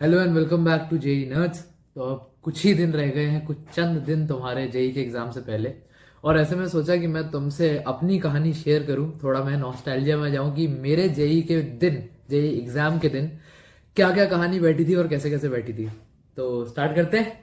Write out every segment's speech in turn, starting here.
Hello and welcome back to JEE nerds. तो अब कुछ ही दिन रह गए हैं, कुछ चंद दिन तुम्हारे जेई के एग्जाम से पहले। और ऐसे में सोचा कि मैं तुमसे अपनी कहानी शेयर करूं, थोड़ा मैं नॉस्टैल्जिया में जाऊं कि मेरे जेई के दिन, जेई एग्जाम के दिन क्या क्या कहानी बैठी थी और कैसे कैसे बैठी थी। तो स्टार्ट करते हैं।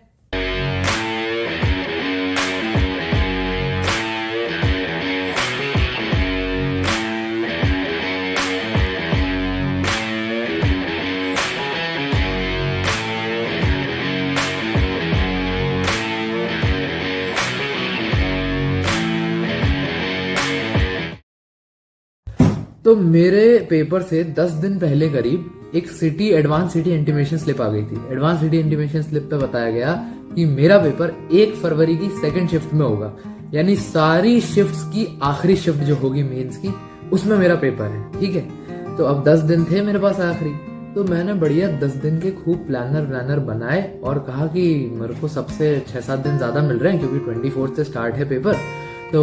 तो मेरे पेपर से 10 दिन पहले करीब एक city advance city intimation slip आ गई थी। एडवांस सिटी इंटीमेशन स्लिप पे बताया गया कि मेरा पेपर 1 फरवरी की सेकंड शिफ्ट में होगा, यानी सारी शिफ्ट्स की आखिरी शिफ्ट जो होगी मेंस की, उसमें मेरा पेपर है। ठीक है, तो अब 10 दिन थे मेरे पास आखिरी। तो मैंने बढ़िया 10 दिन के खूब प्लानर बनाए और कहा कि मेरे को सबसे 6-7 दिन ज्यादा मिल रहे हैं क्योंकि 24 से स्टार्ट है पेपर, तो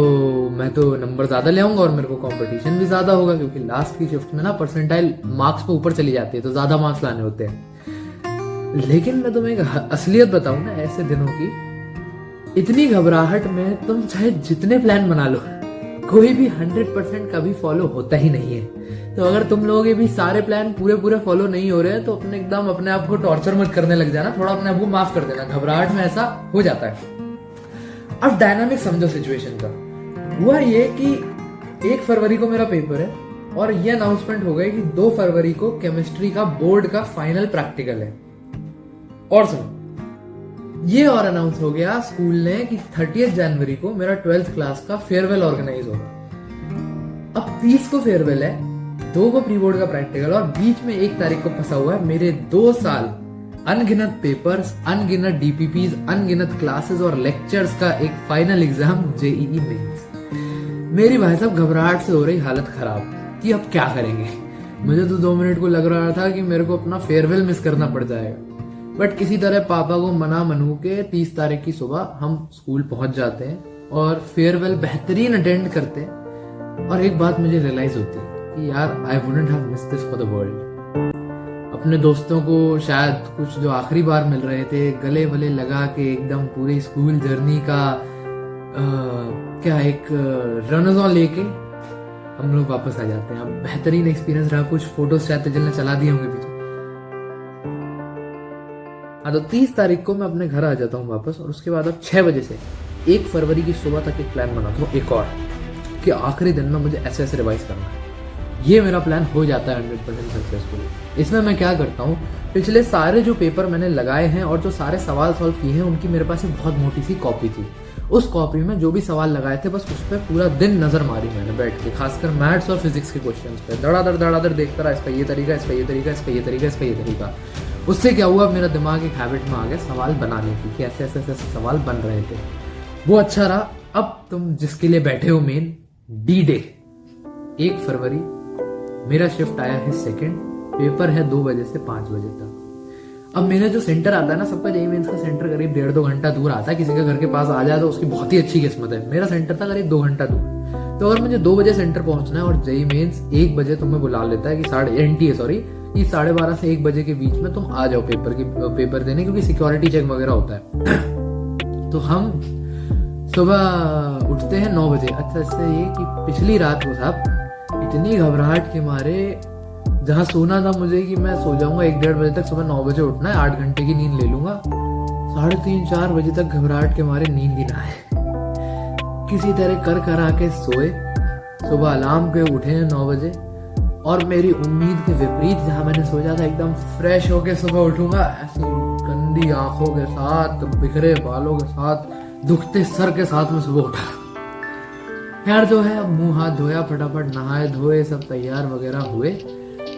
मैं तो नंबर ज्यादा ले आऊंगा और मेरे को कंपटीशन भी ज्यादा होगा क्योंकि लास्ट की शिफ्ट में ना परसेंटाइल मार्क्स पे ऊपर चली जाती है, तो ज्यादा मार्क्स लाने होते हैं। लेकिन मैं तुम्हें एक असलियत बताऊं ना, ऐसे दिनों की इतनी घबराहट में तुम चाहे जितने प्लान बना लो, कोई भी 100% कभी फॉलो होता ही नहीं है। तो अगर तुम लोग भी सारे प्लान पूरे फॉलो नहीं हो रहे हैं तो अपने आप को टॉर्चर मत करने लग जाना, थोड़ा अपने आप को माफ कर देना। घबराहट में ऐसा हो जाता है। अब डायनामिक समझो सिचुएशन का। हुआ ये कि 1 फरवरी को मेरा पेपर है और ये अनाउंसमेंट हो गई कि 2 फरवरी को केमिस्ट्री का बोर्ड का फाइनल प्रैक्टिकल है। और सुनो, ये और अनाउंस हो गया स्कूल ने कि 30 जनवरी को मेरा 12th क्लास का फेयरवेल ऑर्गेनाइज होगा। अब 30 को फेयरवेल है, 2 को प्री बोर्ड का प्रैक्टिकल और बीच में 1 तारीख को फंसा हुआ है मेरे 2 साल अनगिनत पेपर्स, अनगिनत डीपीपीज, अनगिनत क्लासेस और लेक्चर्स का एक फाइनल एग्जाम जेईई मेंस। मेरी भाई साहब घबराहट से हो रही हालत खराब कि अब क्या करेंगे। मुझे तो 2 मिनट को लग रहा था कि मेरे को अपना फेयरवेल मिस करना पड़ जाएगा, बट किसी तरह पापा को मनू के 30 तारीख की सुबह हम स्कूल पहुंच जाते हैं और फेयरवेल बेहतरीन अटेंड करते हैं। और एक बात मुझे रियलाइज होती है कि यार I wouldn't have missed this for the world. अपने दोस्तों को शायद कुछ जो आखिरी बार मिल रहे थे, गले वले लगा के एकदम पूरी स्कूल जर्नी का क्या एक रनज़ॉन लेके हम लोग वापस आ जाते हैं। अब बेहतरीन एक्सपीरियंस रहा। कुछ फोटोज शायद तेजल ने चला दिए होंगे पीछे। हाँ, तो 30 तारीख को मैं अपने घर आ जाता हूँ वापस और उसके बाद अब 6 बजे से 1 फरवरी की सुबह तक एक प्लान बनाता हूँ, एक और, कि आखिरी दिन में मुझे ऐसे ऐसे रिवाइज करना है। ये मेरा प्लान हो जाता है 100% सक्सेसफुल। इसमें मैं क्या करता हूँ, पिछले सारे जो पेपर मैंने लगाए हैं और जो सारे सवाल सॉल्व किए हैं उनकी मेरे पास एक बहुत मोटी सी कॉपी थी। उस कॉपी में जो भी सवाल लगाए थे बस उस पर पूरा दिन नजर मारी मैंने बैठ के, खासकर मैथ्स और फिजिक्स के क्वेश्चंस पे धड़ाधड़ देखता रहा। इसका ये तरीका, इसका ये तरीका, इसका ये तरीका, इसका ये तरीका। उससे क्या हुआ, मेरा दिमाग एक हैबिट में आ गया सवाल बनाने की, कि ऐसे ऐसे ऐसे सवाल बन रहे थे। वो अच्छा रहा। अब तुम जिसके लिए बैठे हो, मेन डी डे 1 फरवरी, मेरा शिफ्ट आया है सेकंड, पेपर है 2 बजे से 5 बजे तक। अब मेरा जो सेंटर आता है ना, सबका जेईई मेंस का सेंटर करीब 1.5-2 घंटा दूर आता है। किसी के घर के पास आ जाए तो उसकी बहुत ही अच्छी किस्मत है। मेरा सेंटर था करीब 2 घंटा दूर। तो अगर मुझे 2 बजे सेंटर पहुंचना है और जेईई मेंस 1 बजे तुम्हें बुला लेता है कि एनटीए कि 12:30 से 1 बजे के बीच में तुम आ जाओ पेपर देने, क्योंकि सिक्योरिटी चेक वगैरह होता है। तो हम सुबह उठते हैं 9 बजे। अच्छा, इससे ये कि पिछली रात को साहब इतनी घबराहट के मारे, जहां सोना था मुझे कि मैं सो जाऊंगा 1-1:30 बजे तक, सुबह 9 बजे उठना है, 8 घंटे की नींद ले लूंगा, 3:30-4 बजे तक घबराहट के मारे नींद ही ना आए। किसी तरह कर आके सोए, सुबह अलार्म के उठे 9 बजे। और मेरी उम्मीद के विपरीत, जहां मैंने सोचा था एकदम फ्रेश होके सुबह उठूंगा, ऐसी गंदी आंखों के साथ, बिखरे बालों के साथ, दुखते सर के साथ में सुबह उठा। यार जो है, अब मुंह हाथ धोया, फटाफट नहाए धोए, सब तैयार वगैरह हुए।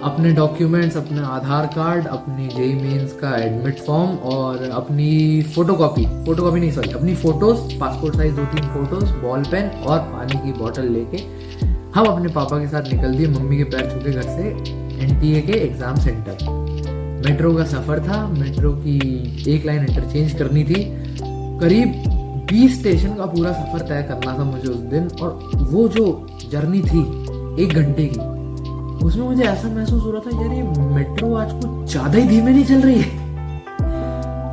अपने डॉक्यूमेंट्स, अपने आधार कार्ड, अपनी जेईई मेंस का एडमिट फॉर्म और अपनी फोटोकॉपी नहीं सॉरी, अपनी photos, passport size 2-3 photos, ball pen और पानी की बोतल लेके हम अपने पापा के साथ निकल दिए मम्मी के पैर छू के घर से एनटीए के एग्जाम सेंटर। मेट्रो का सफर था, मेट्रो की एक लाइन इंटरचेंज करनी थी, करीब 20 स्टेशन का पूरा सफर तय करना था मुझे उस दिन। और वो जो जर्नी थी 1 घंटे की, उसमें मुझे ऐसा महसूस हो रहा था यार ये मेट्रो आज कुछ ज्यादा ही धीमे नहीं चल रही है।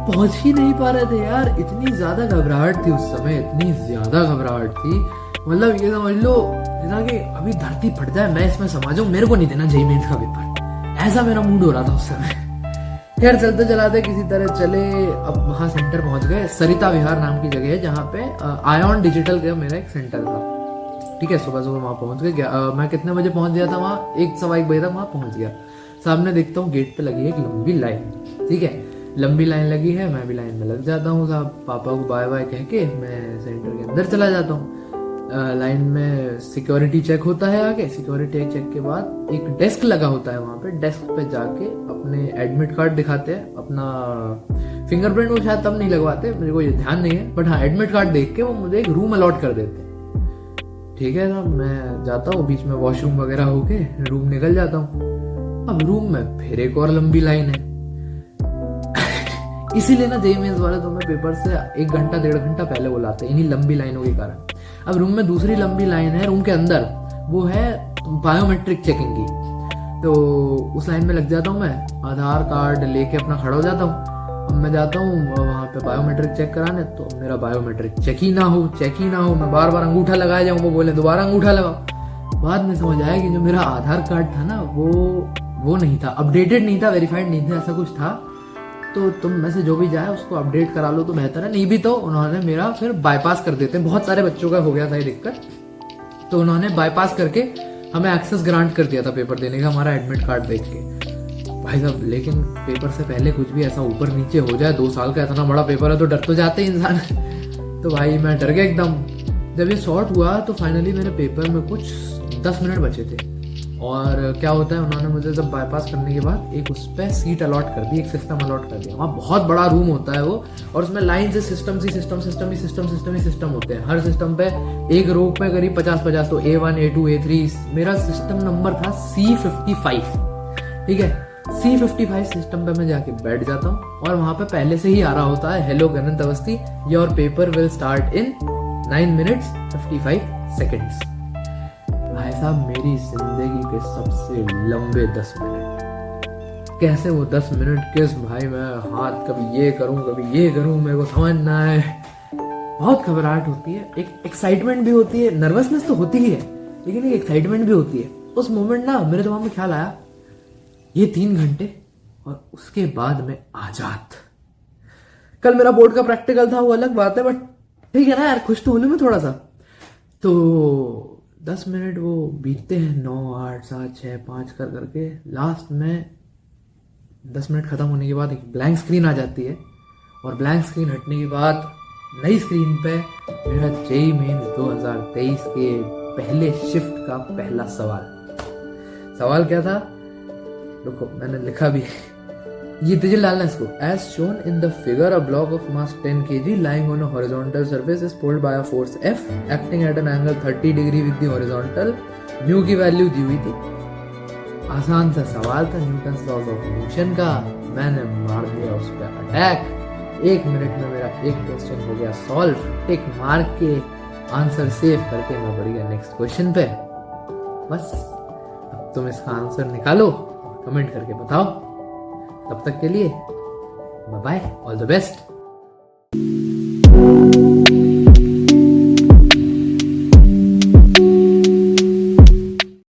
पहुंच ही नहीं पा रहे थे यार। इतनी ज्यादा घबराहट थी उस समय, इतनी ज्यादा घबराहट थी, मतलब ये समझ लो जैसा कि अभी धरती फट जाए, मैं इसमें समा जाऊं, मेरे को नहीं देना जेईई मेंस का पेपर, ऐसा मेरा मूड हो रहा था उस समय। खैर चलते चलाते किसी तरह चले, अब वहाँ सेंटर पहुंच गए। सरिता विहार नाम की जगह है जहाँ पे आयोन डिजिटल का मेरा एक सेंटर था। ठीक है, सुबह सुबह वहाँ पहुंच गए। मैं कितने बजे पहुंच गया था वहाँ, 1 बजे तक वहाँ पहुंच गया। सामने देखता हूँ गेट पे लगी है एक लंबी लाइन। ठीक है, लंबी लाइन लगी है, मैं भी लाइन में लग जाता हूँ साहब। पापा को बाय बाय कह के मैं सेंटर के अंदर चला जाता हूँ। लाइन में सिक्योरिटी चेक होता है आगे। सिक्योरिटी चेक के बाद एक डेस्क लगा होता है, वहां पे डेस्क पे जाके अपने एडमिट कार्ड दिखाते हैं, अपना फिंगरप्रिंट वो शायद तब नहीं लगवाते, मेरे को ये ध्यान नहीं है, बट हाँ एडमिट कार्ड देख के वो मुझे एक रूम अलॉट कर देते हैं। ठीक है ना, मैं जाता हूँ, बीच में वॉशरूम वगैरह होके रूम निकल जाता हूँ। अब रूम में फिर एक और लंबी लाइन है। इसीलिए ना जेईई मेंस वाले तुम्हें पेपर से 1 घंटा 1.5 घंटा पहले बुलाते हैं, इन्हीं लंबी लाइनों के कारण। अब रूम में दूसरी लंबी लाइन है, रूम के अंदर, वो है बायोमेट्रिक चेकिंग की। तो उस लाइन में लग जाता हूँ मैं, आधार कार्ड लेके अपना खड़ा हो जाता हूँ। अब मैं जाता हूँ वहाँ पे बायोमेट्रिक चेक कराने, तो मेरा बायोमेट्रिक चेक ही ना हो, मैं बार बार अंगूठा लगाया जाऊँ, वो बोले दोबारा अंगूठा लगाओ। बाद में समझ आया कि जो मेरा आधार कार्ड था ना वो नहीं था, अपडेटेड नहीं था, वेरीफाइड नहीं था, ऐसा कुछ था। तो तुम में से जो भी जाए उसको अपडेट करा लो तो बेहतर है, नहीं भी तो उन्होंने मेरा फिर बाईपास कर देते हैं। बहुत सारे बच्चों का हो गया था ये दिक्कत, तो उन्होंने बाईपास करके हमें एक्सेस ग्रांट कर दिया था पेपर देने का, हमारा एडमिट कार्ड देख के। भाई साहब लेकिन पेपर से पहले कुछ भी ऐसा ऊपर नीचे हो जाए, 2 साल का इतना बड़ा पेपर है तो डर तो जाते ही इंसान। तो भाई मैं डर गया एकदम। जब ये सॉर्ट हुआ तो फाइनली मेरे पेपर में कुछ 10 मिनट बचे थे, और क्या होता है, उन्होंने मुझे जब बाईपास करने के बाद एक उस पर सीट अलॉट कर दी, एक सिस्टम अलॉट कर दिया। वहाँ बहुत बड़ा रूम होता है वो, और उसमें लाइन से सिस्टम होते हैं। हर सिस्टम पे एक रो पे करीब 50-50, तो A1 A2 A3। मेरा सिस्टम नंबर था C55। ठीक है, C55 सिस्टम पे मैं जाके बैठ जाता हूँ, और वहां पे पहले से ही आ रहा होता है, hello Ganesh Awasthi, your paper will start in 9 minutes 55 seconds. भाई साहब मेरी जिंदगी के सबसे लंबे 10 मिनट। कैसे वो 10 मिनट किस भाई, मैं हाथ कभी ये करूं कभी ये करूं, मेरे को समझ ना आए। बहुत घबराहट होती है, एक एक्साइटमेंट भी होती है, नर्वसनेस तो होती ही है, लेकिन एक एक्साइटमेंट भी होती है। उस मोमेंट ना मेरे दिमाग में ख्याल आया, ये 3 घंटे और उसके बाद में आजाद। कल मेरा बोर्ड का प्रैक्टिकल था, वो अलग बात है, बट ठीक है ना यार, खुश तो होने में थोड़ा सा। तो 10 मिनट वो बीतते हैं, 9 8 7 6 5 कर करके लास्ट में 10 मिनट खत्म होने के बाद एक ब्लैंक स्क्रीन आ जाती है, और ब्लैंक स्क्रीन हटने के बाद नई स्क्रीन पे मेरा जेईई मेंस 2023 के पहले शिफ्ट का पहला सवाल क्या था, रुको मैंने लिखा भी, ये तुझे डालना इसको। As shown in the figure a block of mass 10 kg lying on a horizontal surface is pulled by a force F acting at an angle 30 degree with the horizontal। Mu की वैल्यू दी हुई थी। आसान सा सवाल था Newton laws of motion का, मैंने मार दिया उस पर अटैक। 1 मिनट में मेरा एक क्वेश्चन हो गया सॉल्व, टिक मार के आंसर सेव करके मैं बढ़ गया नेक्स्ट क्वेश्चन पे। बस अब तुम इसका आंसर निकालो, कमेंट करके बताओ। तब तक के लिए bye bye, all the best.